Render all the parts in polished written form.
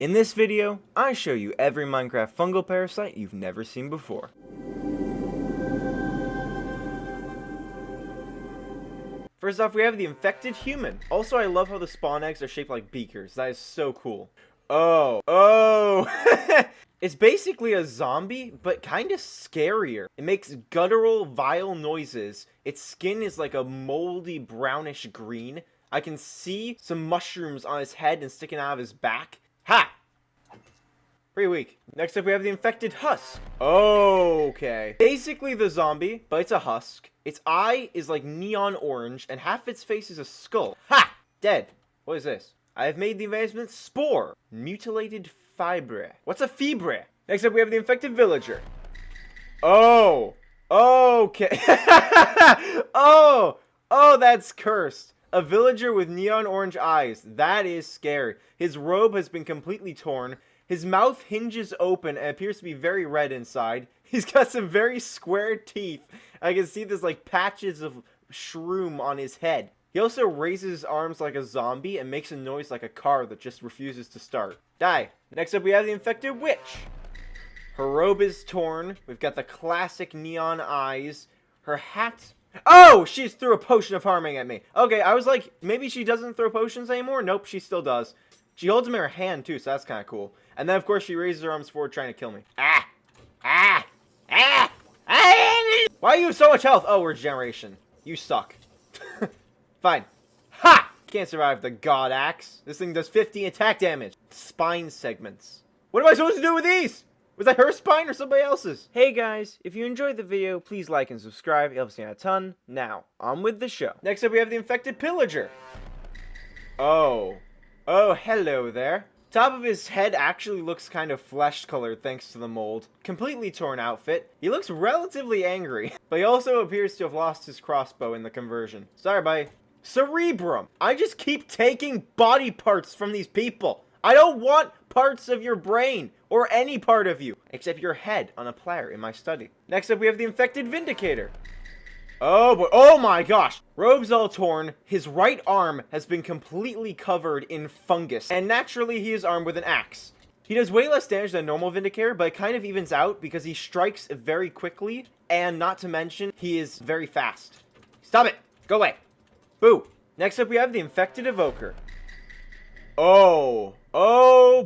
In this video, I show you every Minecraft fungal parasite you've never seen before. First off, we have the infected human. Also, I love how the spawn eggs are shaped like beakers. That is so cool. Oh. It's basically a zombie, but kind of scarier. It makes guttural, vile noises. Its skin is like a moldy brownish green. I can see some mushrooms on his head and sticking out of his back. Ha! Pretty weak. Next up, we have the infected husk. Okay. Basically the zombie, but it's a husk. Its eye is like neon orange, and half its face is a skull. Ha! Dead. What is this? I have made the advancement spore. Mutilated fibre. What's a fibre? Next up, we have the infected villager. Oh. Okay. Oh, that's cursed. A villager with neon orange eyes. That is scary. His robe has been completely torn. His mouth hinges open and appears to be very red inside. He's got some very square teeth. I can see there's like patches of shroom on his head. He also raises his arms like a zombie and makes a noise like a car that just refuses to start. Die. Next up, we have the infected witch. Her robe is torn. We've got the classic neon eyes. Her hat... Oh! She threw a potion of harming at me. Okay, I was like, maybe she doesn't throw potions anymore? Nope, she still does. She holds them in her hand, too, so that's kind of cool. And then, of course, she raises her arms forward trying to kill me. Why do you have so much health? Oh, regeneration. You suck. Fine. Ha! Can't survive the god axe. This thing does 50 attack damage. Spine segments. What am I supposed to do with these? Was that her spine or somebody else's? Hey guys, if you enjoyed the video, please like and subscribe. It helps me out a ton. Now, on with the show. Next up, we have the infected pillager. Oh, hello there. Top of his head actually looks kind of flesh-colored thanks to the mold. Completely torn outfit. He looks relatively angry, but he also appears to have lost his crossbow in the conversion. Sorry, buddy. Cerebrum. I just keep taking body parts from these people. I don't want parts of your brain, or any part of you, except your head on a platter in my study. Next up, we have the infected vindicator. Oh boy, oh my gosh! Robe's all torn, his right arm has been completely covered in fungus, and naturally he is armed with an axe. He does way less damage than a normal vindicator, but it kind of evens out because he strikes very quickly, and not to mention, he is very fast. Stop it! Go away! Boo! Next up, we have the infected evoker. Oh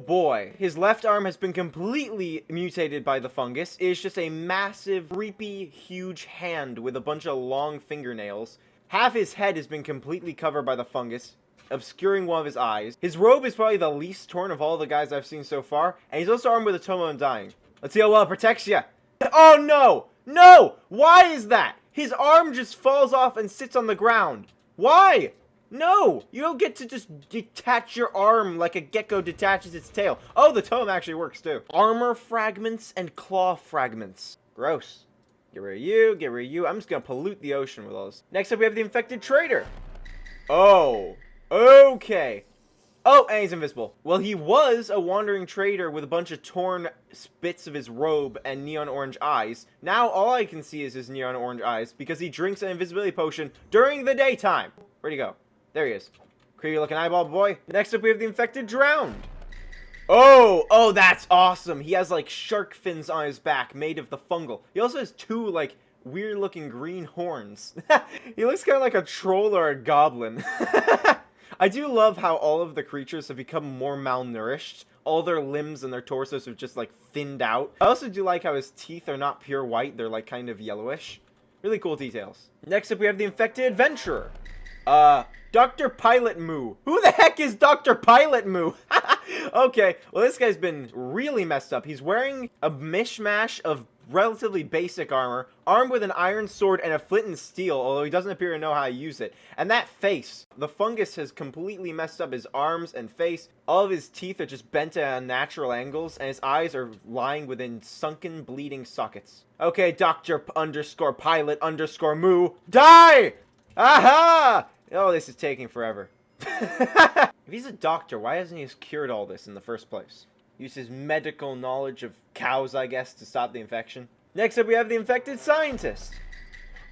boy. His left arm has been completely mutated by the fungus. It is just a massive, creepy, huge hand with a bunch of long fingernails. Half his head has been completely covered by the fungus, obscuring one of his eyes. His robe is probably the least torn of all the guys I've seen so far, and he's also armed with a tome of undying. Let's see how well it protects you. Oh no! No! Why is that? His arm just falls off and sits on the ground. Why? No! You don't get to just detach your arm like a gecko detaches its tail. Oh, the tome actually works too. Armor fragments and claw fragments. Gross. Get rid of you, get rid of you. I'm just gonna pollute the ocean with all this. Next up, we have the infected trader. Oh. Okay. Oh, and he's invisible. Well, he was a wandering trader with a bunch of torn bits of his robe and neon orange eyes. Now, all I can see is his neon orange eyes because he drinks an invisibility potion during the daytime. Where'd he go? There he is. Creepy looking eyeball boy. Next up, we have the infected drowned. Oh, that's awesome. He has like shark fins on his back made of the fungal. He also has two like weird looking green horns. He looks kind of like a troll or a goblin. I do love how all of the creatures have become more malnourished. All their limbs and their torsos are just like thinned out. I also do like how his teeth are not pure white. They're like kind of yellowish. Really cool details. Next up, we have the infected adventurer. Dr. Pilot Moo. Who the heck is Dr. Pilot Moo? Okay, well this guy's been really messed up. He's wearing a mishmash of relatively basic armor, armed with an iron sword and a flint and steel, although he doesn't appear to know how to use it. And that face, the fungus has completely messed up his arms and face. All of his teeth are just bent at unnatural angles, and his eyes are lying within sunken, bleeding sockets. Okay, Dr. _Pilot_Moo, die! Aha! Oh, this is taking forever. If he's a doctor, why hasn't he cured all this in the first place? Use his medical knowledge of cows, I guess, to stop the infection. Next up, we have the infected scientist.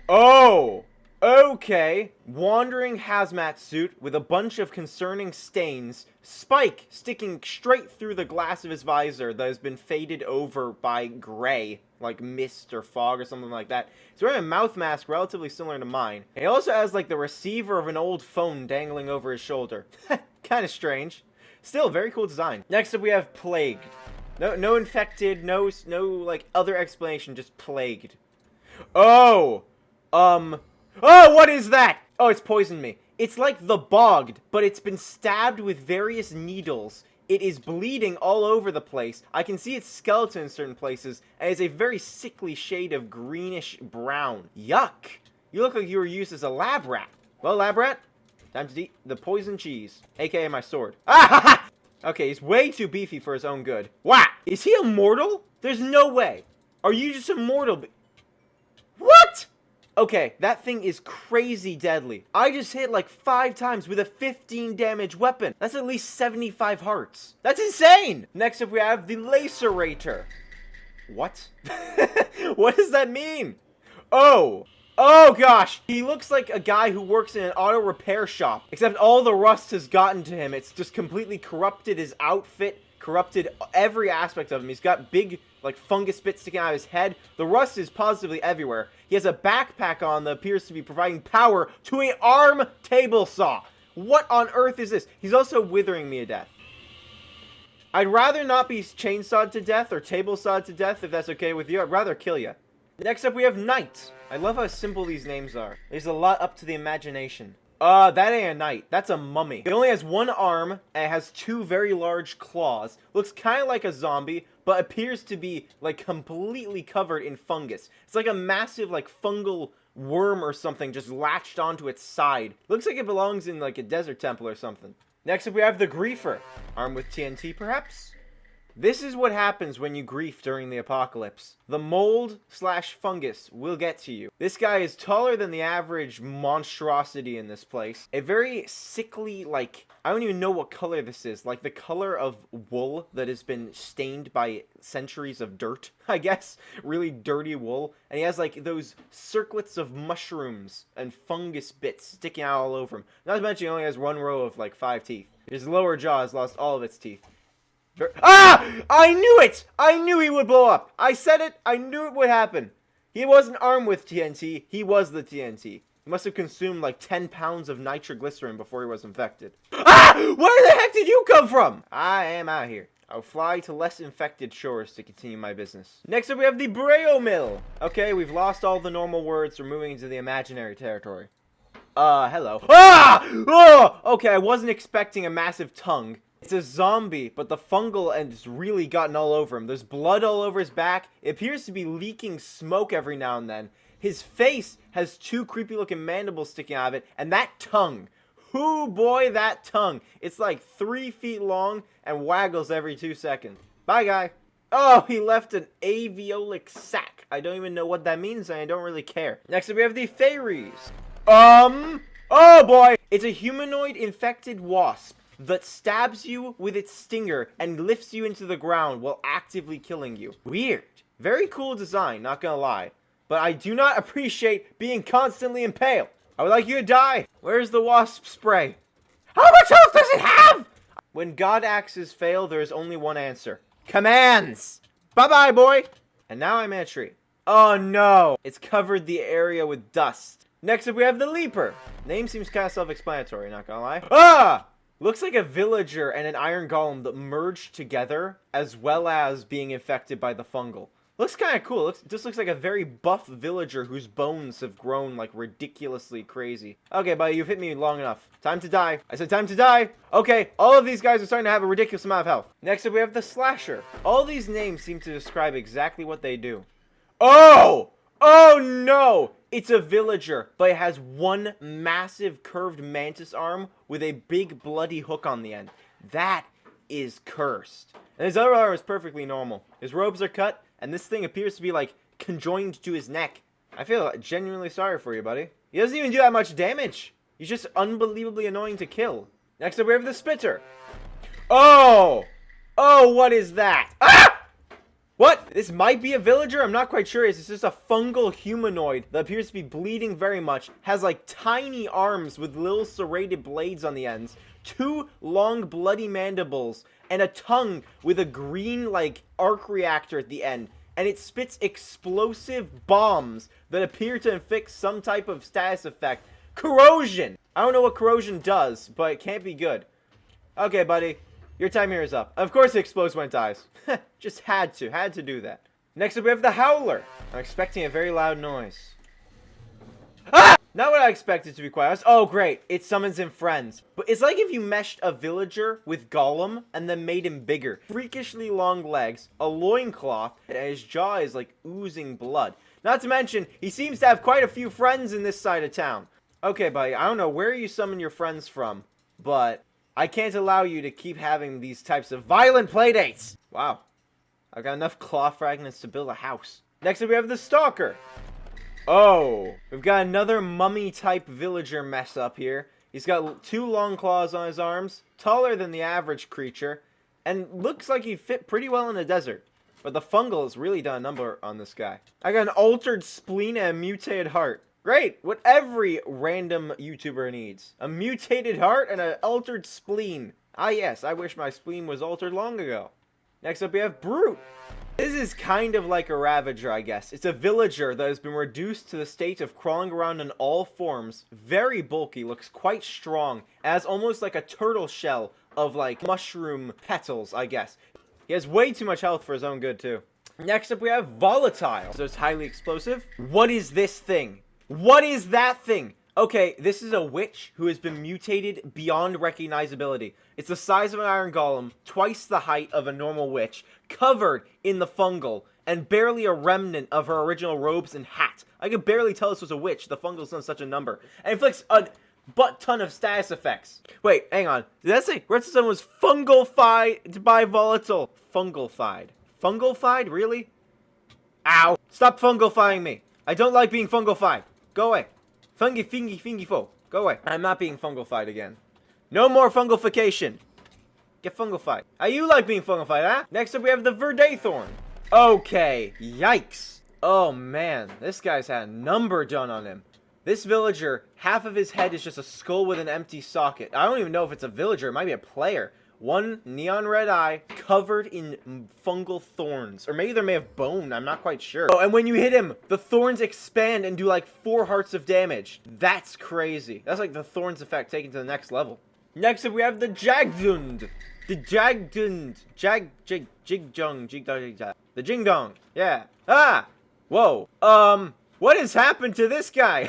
Oh! Okay, wandering hazmat suit with a bunch of concerning stains, spike sticking straight through the glass of his visor that has been faded over by gray, like mist or fog or something like that. He's wearing a mouth mask relatively similar to mine. He also has like the receiver of an old phone dangling over his shoulder. Kind of strange. Still, very cool design. Next up we have plagued. No infected, no like other explanation, just plagued. Oh, oh, what is that? Oh, it's poisoned me. It's like the bogged, but it's been stabbed with various needles. It is bleeding all over the place. I can see its skeleton in certain places, and it's a very sickly shade of greenish brown. Yuck. You look like you were used as a lab rat. Well, lab rat, time to eat the poison cheese, aka my sword. Ah ha ha! Okay, he's way too beefy for his own good. Wow! Is he immortal? There's no way. Are you just immortal? What? Okay, that thing is crazy deadly. I just hit like 5 times with a 15 damage weapon. That's at least 75 hearts. That's insane! Next up we have the Lacerator. What? What does that mean? Oh! Oh gosh! He looks like a guy who works in an auto repair shop. Except all the rust has gotten to him. It's just completely corrupted his outfit, corrupted every aspect of him. He's got big, like, fungus bits sticking out of his head. The rust is positively everywhere. He has a backpack on that appears to be providing power to an arm table saw. What on earth is this? He's also withering me to death. I'd rather not be chainsawed to death or table sawed to death, if that's okay with you. I'd rather kill you. Next up, we have Knight. I love how simple these names are. There's a lot up to the imagination. That ain't a knight. That's a mummy. It only has 1 arm, and it has 2 very large claws. Looks kind of like a zombie, but appears to be, like, completely covered in fungus. It's like a massive, like, fungal worm or something just latched onto its side. Looks like it belongs in, like, a desert temple or something. Next up, we have the Griefer. Armed with TNT, perhaps? This is what happens when you grief during the apocalypse. The mold/fungus will get to you. This guy is taller than the average monstrosity in this place. A very sickly, like, I don't even know what color this is. Like the color of wool that has been stained by centuries of dirt, I guess. Really dirty wool. And he has like those circlets of mushrooms and fungus bits sticking out all over him. Not to mention he only has 1 row of like 5 teeth. His lower jaw has lost all of its teeth. Ah! I knew it! I knew he would blow up! I said it! I knew it would happen! He wasn't armed with TNT, he was the TNT. He must have consumed like 10 pounds of nitroglycerin before he was infected. Ah! Where the heck did you come from? I am out here. I'll fly to less infected shores to continue my business. Next up we have the Braille Mill. Okay, we've lost all the normal words. We're moving into the imaginary territory. Hello. Ah! Oh! Okay, I wasn't expecting a massive tongue. It's a zombie, but the fungal end's really gotten all over him. There's blood all over his back. It appears to be leaking smoke every now and then. His face has 2 creepy looking mandibles sticking out of it, and that tongue. Hoo boy, that tongue. It's like 3 feet long and waggles every 2 seconds. Bye, guy. Oh, he left an alveolic sac. I don't even know what that means, and I don't really care. Next up, we have the Fairies. Oh boy. It's a humanoid infected wasp that stabs you with its stinger and lifts you into the ground while actively killing you. Weird. Very cool design, not gonna lie. But I do not appreciate being constantly impaled. I would like you to die. Where's the wasp spray? How much health does it have? When God axes fail, there is only one answer. Commands! Bye-bye, boy! And now I'm in a tree. Oh no! It's covered the area with dust. Next up we have the Leaper. Name seems kind of self-explanatory, not gonna lie. Ah! Looks like a villager and an iron golem that merged together, as well as being infected by the fungal. Looks kind of cool. This looks like a very buff villager whose bones have grown, like, ridiculously crazy. Okay, buddy, you've hit me long enough. Time to die. I said time to die. Okay, all of these guys are starting to have a ridiculous amount of health. Next up, we have the Slasher. All these names seem to describe exactly what they do. Oh! Oh, no! It's a villager, but it has 1 massive curved mantis arm with a big bloody hook on the end. That is cursed. And his other arm is perfectly normal. His robes are cut, and this thing appears to be, like, conjoined to his neck. I feel genuinely sorry for you, buddy. He doesn't even do that much damage. He's just unbelievably annoying to kill. Next up, we have the Spitter. Oh! Oh, what is that? Ah! What? This might be a villager? I'm not quite sure. It's just a fungal humanoid that appears to be bleeding very much. Has like tiny arms with little serrated blades on the ends. 2 long bloody mandibles. And a tongue with a green like arc reactor at the end. And it spits explosive bombs that appear to inflict some type of status effect. Corrosion! I don't know what corrosion does, but it can't be good. Okay, buddy. Your time here is up. Of course it explodes when it dies. Just had to do that. Next up we have the Howler. I'm expecting a very loud noise. Ah! Not what I expected, to be quite honest. Oh great, it summons in friends. But it's like if you meshed a villager with Gollum and then made him bigger. Freakishly long legs, a loincloth, and his jaw is like oozing blood. Not to mention, he seems to have quite a few friends in this side of town. Okay buddy, I don't know where you summon your friends from, but I can't allow you to keep having these types of violent playdates! Wow. I've got enough claw fragments to build a house. Next up we have the Stalker. Oh, we've got another mummy-type villager mess up here. He's got 2 long claws on his arms, taller than the average creature, and looks like he'd fit pretty well in the desert. But the fungal has really done a number on this guy. I got an altered spleen and a mutated heart. Great! What every random YouTuber needs. A mutated heart and an altered spleen. Ah yes, I wish my spleen was altered long ago. Next up we have Brute. This is kind of like a Ravager, I guess. It's a villager that has been reduced to the state of crawling around in all forms. Very bulky, looks quite strong. Has almost like a turtle shell of like mushroom petals, I guess. He has way too much health for his own good too. Next up we have Volatile. So it's highly explosive. What is this thing? What is that thing? Okay, this is a witch who has been mutated beyond recognizability. It's the size of an iron golem, twice the height of a normal witch, covered in the fungal, and barely a remnant of her original robes and hat. I could barely tell this was a witch. The fungal's done such a number. And inflicts a butt ton of status effects. Wait, hang on. Did that say Redstone was fungalfied by volatile? Fungalfied. Fungalfied? Really? Ow. Stop fungalfying me. I don't like being fungalfied. Go away. Fungi, fingy, fingy, fo. Go away. I'm not being fungalfied again. No more fungalfication. Get fungalfied. How you like being fungalfied, huh? Next up, we have the Verdathorn. Okay. Yikes. Oh, man. This guy's had a number done on him. This villager, half of his head is just a skull with an empty socket. I don't even know if it's a villager. It might be a player. 1 neon red eye covered in fungal thorns. Or maybe they may have bone. I'm not quite sure. Oh, and when you hit him, the thorns expand and do like 4 hearts of damage. That's crazy. That's like the thorns effect taken to the next level. Next up, we have the Jagdund. The Jagdund. Jigjong. The Jingdong. Yeah. Ah! Whoa. What has happened to this guy?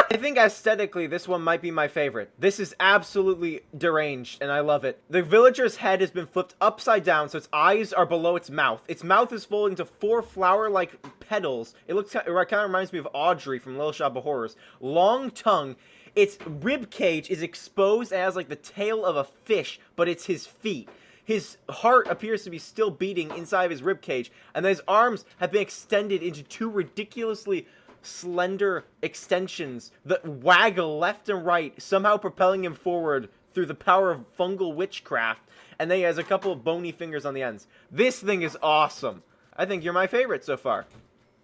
I think aesthetically, this one might be my favorite. This is absolutely deranged, and I love it. The villager's head has been flipped upside down, so its eyes are below its mouth. Its mouth is folded into 4 flower-like petals. It kind of reminds me of Audrey from Little Shop of Horrors. Long tongue. Its rib cage is exposed and has like the tail of a fish, but it's his feet. His heart appears to be still beating inside of his ribcage, and his arms have been extended into 2 ridiculously slender extensions that waggle left and right, somehow propelling him forward through the power of fungal witchcraft, and then he has a couple of bony fingers on the ends. This thing is awesome. I think you're my favorite so far.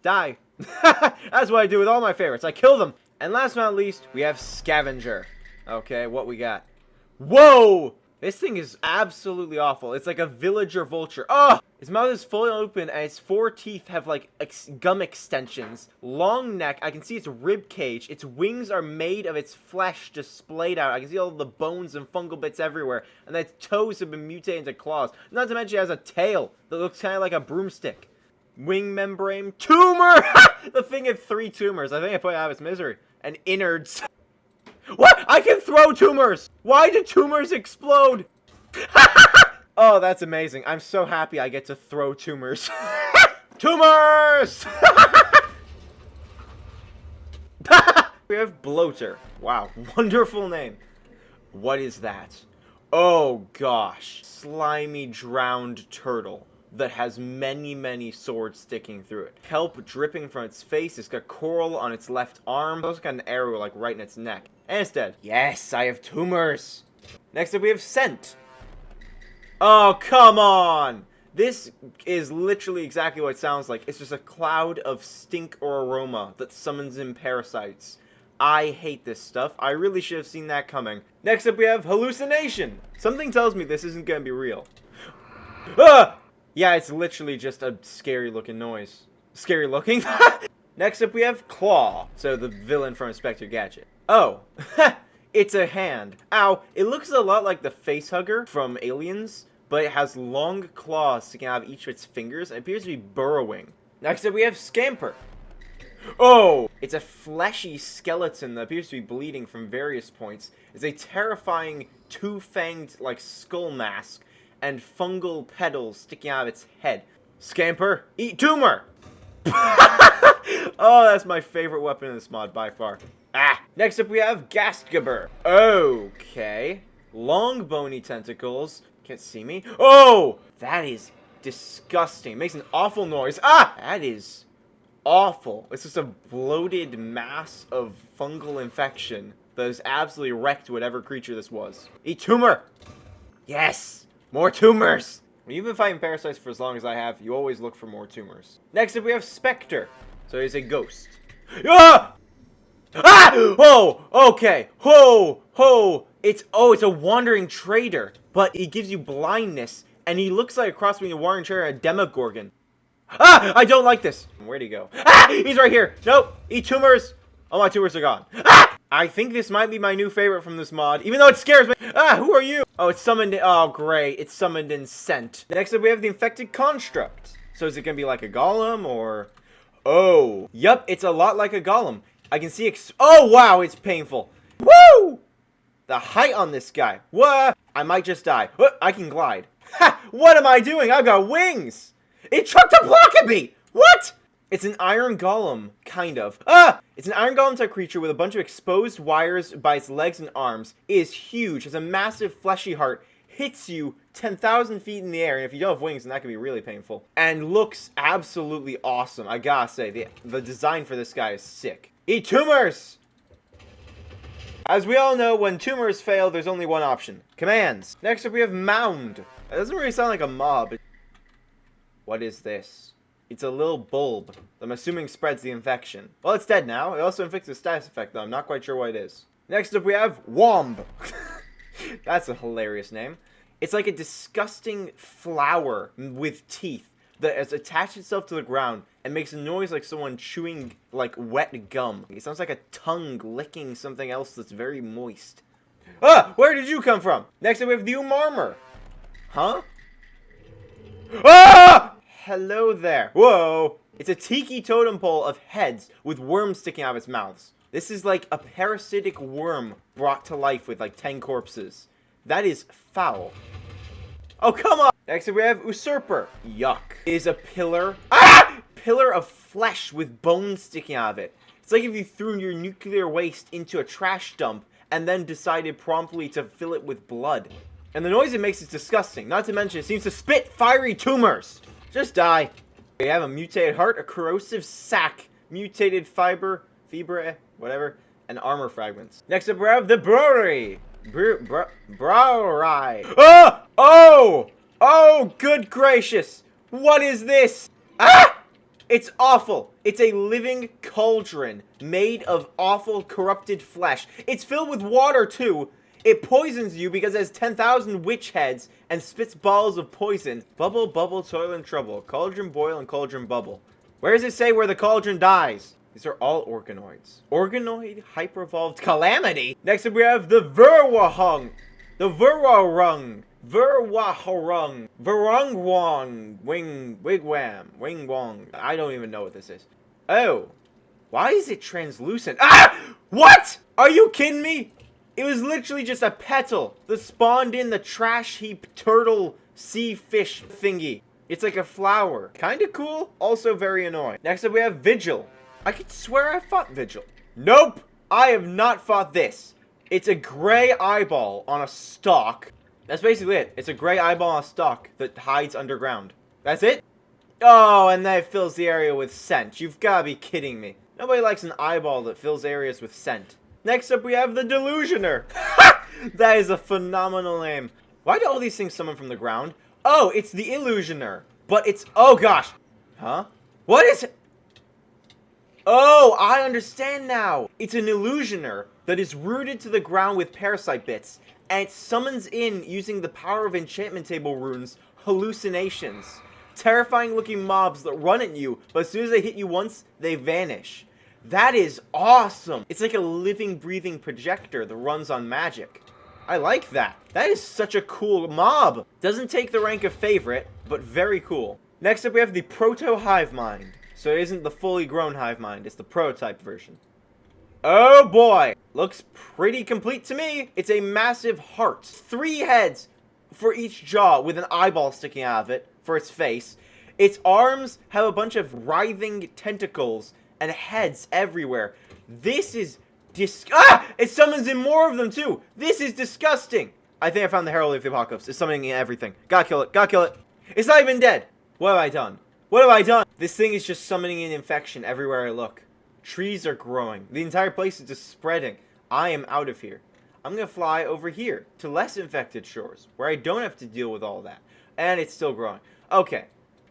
Die. That's what I do with all my favorites. I kill them. And last but not least, we have Scavenger. Okay, what we got? Whoa! This thing is absolutely awful. It's like a villager vulture. Oh! Its mouth is fully open and its 4 teeth have like gum extensions. Long neck. I can see its rib cage. Its wings are made of its flesh just splayed out. I can see all the bones and fungal bits everywhere. And its toes have been mutated into claws. Not to mention it has a tail that looks kind of like a broomstick. Wing membrane. Tumor! The thing had 3 tumors. I think I put it out of its misery. And innards. What? I can throw tumors! Why do tumors explode? Oh, that's amazing. I'm so happy I get to throw tumors. Tumors! We have Bloater. Wow, wonderful name. What is that? Oh, gosh. Slimy, drowned turtle that has many, many swords sticking through it. Kelp dripping from its face. It's got coral on its left arm. It's also got an arrow, like, right in its neck. And it's dead. Yes, I have tumors. Next up, we have Scent. Oh, come on! This is literally exactly what it sounds like. It's just a cloud of stink or aroma that summons in parasites. I hate this stuff. I really should have seen that coming. Next up we have hallucination. Something tells me this isn't gonna be real. Ah! Yeah, it's literally just a scary looking noise. Scary looking? Next up we have claw. So the villain from Inspector Gadget. Oh, it's a hand. Ow, it looks a lot like the facehugger from Aliens, but it has long claws sticking out of each of its fingers and appears to be burrowing. Next up we have scamper. Oh! It's a fleshy skeleton that appears to be bleeding from various points. It's a terrifying two-fanged, like, skull mask and fungal petals sticking out of its head. Scamper, eat tumor! Oh, that's my favorite weapon in this mod by far. Ah! Next up we have Gastgaber. Okay. Long bony tentacles. Can't see me. Oh! That is disgusting. It makes an awful noise. Ah! That is awful. It's just a bloated mass of fungal infection that has absolutely wrecked whatever creature this was. Eat tumor! Yes! More tumors! When you've been fighting parasites for as long as I have, you always look for more tumors. Next up we have Spectre. So he's a ghost. Ah! Ah! Oh! Okay. Ho! Ho! It's a wandering trader. But he gives you blindness. And he looks like a cross between a wandering trader and a demogorgon. Ah! I don't like this. Where'd he go? Ah! He's right here. Nope. Eat tumors. All my tumors are gone. Ah! I think this might be my new favorite from this mod, even though it scares me. Ah! Who are you? Oh, it's summoned in... Oh, great. It's summoned in scent. Next up, we have the infected construct. So is it going to be like a golem or... Oh. Yup, it's a lot like a golem. I can see... Oh, wow. It's painful. Woo! The height on this guy. What? I might just die. I can glide. Ha! What am I doing? I've got wings. It chucked a block at me! What? It's an iron golem, kind of. Ah! It's an iron golem type creature with a bunch of exposed wires by its legs and arms. It is huge, has a massive fleshy heart, hits you 10,000 feet in the air, and if you don't have wings, then that can be really painful. And looks absolutely awesome. I gotta say, the design for this guy is sick. Eat tumors! As we all know, when tumors fail, there's only one option. Commands. Next up we have mound. That doesn't really sound like a mob. What is this? It's a little bulb. I'm assuming spreads the infection. Well, it's dead now. It also inflicts a status effect, though. I'm not quite sure what it is. Next up, we have Womb. That's a hilarious name. It's like a disgusting flower with teeth that has attached itself to the ground and makes a noise like someone chewing, like, wet gum. It sounds like a tongue licking something else that's very moist. Ah! Where did you come from? Next up, we have the Umarmor. Huh? Ah! Hello there. Whoa. It's a tiki totem pole of heads with worms sticking out of its mouths. This is like a parasitic worm brought to life with like 10 corpses. That is foul. Oh, come on. Next we have Usurper. Yuck. It is a pillar. Ah! Pillar of flesh with bones sticking out of it. It's like if you threw your nuclear waste into a trash dump and then decided promptly to fill it with blood. And the noise it makes is disgusting. Not to mention, it seems to spit fiery tumors. Just die. We have a mutated heart, a corrosive sac, mutated fiber, whatever, and armor fragments. Next up, we have the brewery. Brewery. Oh! Oh! Oh, good gracious. What is this? Ah! It's awful. It's a living cauldron made of awful corrupted flesh. It's filled with water, too. It poisons you because it has 10,000 witch heads and spits balls of poison. Bubble, bubble, toil, and trouble. Cauldron, boil, and cauldron bubble. Where does it say where the cauldron dies? These are all organoids. Organoid hyper-evolved calamity. Next up we have the Verwahung. The Verwarung. Verwahorung. Verungwang. Wigwam. Wingwong. I don't even know what this is. Oh. Why is it translucent? Ah! What? Are you kidding me? It was literally just a petal that spawned in the trash heap turtle sea fish thingy. It's like a flower. Kinda cool, also very annoying. Next up we have Vigil. I could swear I fought Vigil. Nope! I have not fought this. It's a gray eyeball on a stalk. That's basically it. It's a gray eyeball on a stalk that hides underground. That's it? Oh, and then it fills the area with scent. You've gotta be kidding me. Nobody likes an eyeball that fills areas with scent. Next up, we have the Delusioner. That is a phenomenal name. Why do all these things summon from the ground? Oh, it's the Illusioner. But it's... Oh, gosh. Huh? What is it? Oh, I understand now. It's an Illusioner that is rooted to the ground with parasite bits, and it summons in, using the power of enchantment table runes, hallucinations. Terrifying looking mobs that run at you, but as soon as they hit you once, they vanish. That is awesome. It's like a living, breathing projector that runs on magic. I like that. That is such a cool mob. Doesn't take the rank of favorite, but very cool. Next up we have the Proto Hive Mind. So it isn't the fully grown hive mind, it's the prototype version. Oh boy! Looks pretty complete to me. It's a massive heart. 3 heads for each jaw with an eyeball sticking out of it for its face. Its arms have a bunch of writhing tentacles and heads everywhere. This is it summons in more of them too! This is disgusting! I think I found the Herald of the Apocalypse. It's summoning in everything. Gotta kill it. Gotta kill it. It's not even dead! What have I done? What have I done? This thing is just summoning in infection everywhere I look. Trees are growing. The entire place is just spreading. I am out of here. I'm gonna fly over here to less infected shores, where I don't have to deal with all that. And it's still growing. Okay.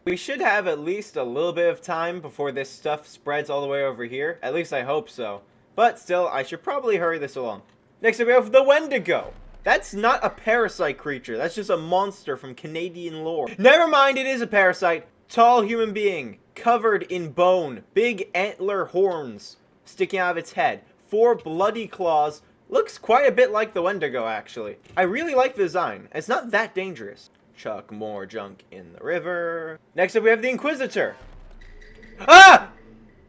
We should have at least a little bit of time before this stuff spreads all the way over here. At least I hope so. But still, I should probably hurry this along. Next up we have the Wendigo. That's not a parasite creature. That's just a monster from Canadian lore. Never mind, it is a parasite. Tall human being, covered in bone, big antler horns sticking out of its head, 4 bloody claws, looks quite a bit like the Wendigo actually. I really like the design, it's not that dangerous. Chuck more junk in the river. Next up we have the Inquisitor. Ah!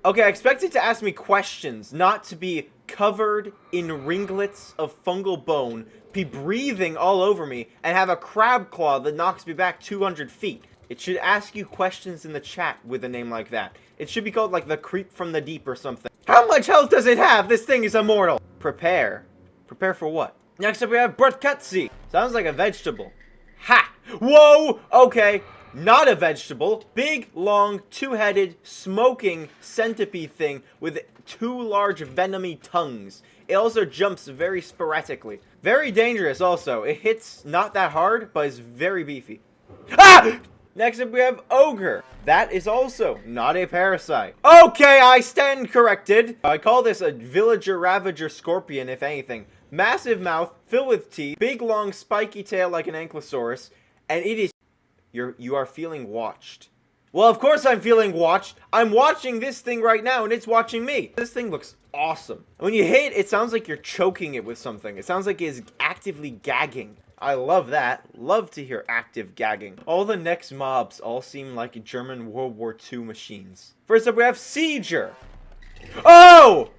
Okay, I expected to ask me questions, not to be covered in ringlets of fungal bone, be breathing all over me, and have a crab claw that knocks me back 200 feet. It should ask you questions in the chat with a name like that. It should be called like the Creep from the Deep or something. How much health does it have? This thing is immortal. Prepare. Prepare for what? Next up we have Bratkatsi. Sounds like a vegetable. Ha! Whoa! Okay. Not a vegetable. Big, long, 2-headed, smoking centipede thing with 2 large venomy tongues. It also jumps very sporadically. Very dangerous also. It hits not that hard, but is very beefy. Ah! Next up we have Ogre. That is also not a parasite. Okay, I stand corrected. I call this a villager ravager scorpion, if anything. Massive mouth, filled with teeth, big long spiky tail like an ankylosaurus, and it is... You are feeling watched. Well, of course I'm feeling watched. I'm watching this thing right now, and it's watching me. This thing looks awesome. When you hit, it sounds like you're choking it with something. It sounds like it is actively gagging. I love that. Love to hear active gagging. All the next mobs all seem like German World War II machines. First up, we have Sieger. Oh!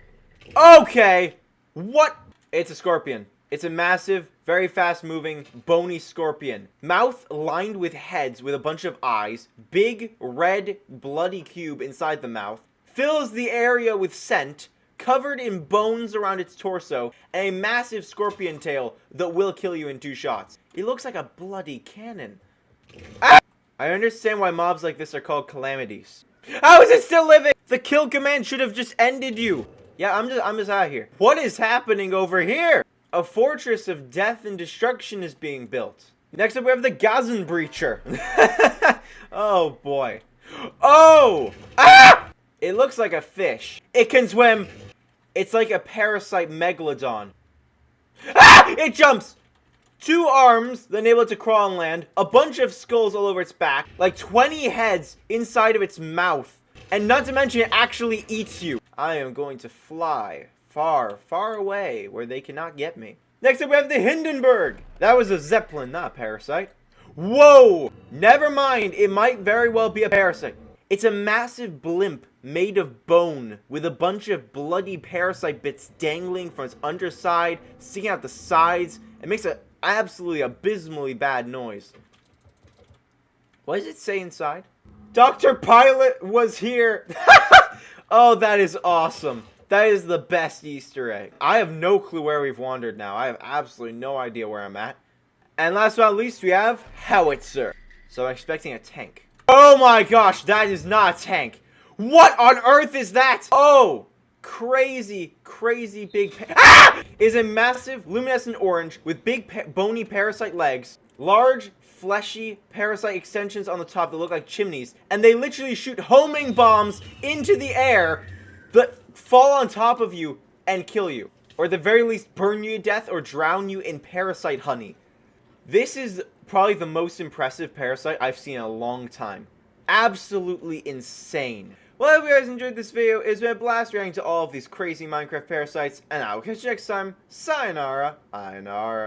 Okay. What? It's a scorpion. It's a massive, very fast-moving, bony scorpion. Mouth lined with heads with a bunch of eyes. Big, red, bloody cube inside the mouth. Fills the area with scent. Covered in bones around its torso, and a massive scorpion tail that will kill you in 2 shots. It looks like a bloody cannon. Ah! I understand why mobs like this are called calamities. How is it still living? The kill command should have just ended you. Yeah, I'm just out of here. What is happening over here? A fortress of death and destruction is being built. Next up we have the Gazan Breacher. Oh boy. Oh! Ah! It looks like a fish. It can swim. It's like a parasite megalodon. Ah! It jumps! 2 arms that enable it to crawl on land. A bunch of skulls all over its back. Like 20 heads inside of its mouth. And not to mention it actually eats you. I am going to fly far, far away where they cannot get me. Next up we have the Hindenburg. That was a Zeppelin, not a parasite. Whoa! Never mind. It might very well be a parasite. It's a massive blimp made of bone with a bunch of bloody parasite bits dangling from its underside, sticking out the sides. It makes an absolutely abysmally bad noise. What does it say inside? Dr. Pilot was here. Oh, that is awesome. That is the best Easter egg. I have no clue where we've wandered now. I have absolutely no idea where I'm at. And last but not least, we have Howitzer. So I'm expecting a tank. Oh my gosh, that is not a tank. What on earth is that? Oh, crazy, crazy big... Ah! Is a massive luminescent orange with big bony parasite legs, large fleshy parasite extensions on the top that look like chimneys, and they literally shoot homing bombs into the air that fall on top of you and kill you. Or at the very least burn you to death or drown you in parasite honey. This is probably the most impressive parasite I've seen in a long time. Absolutely insane. Well, I hope you guys enjoyed this video. It's been a blast reacting to all of these crazy Minecraft parasites, and I will catch you next time. Sayonara. Sayonara.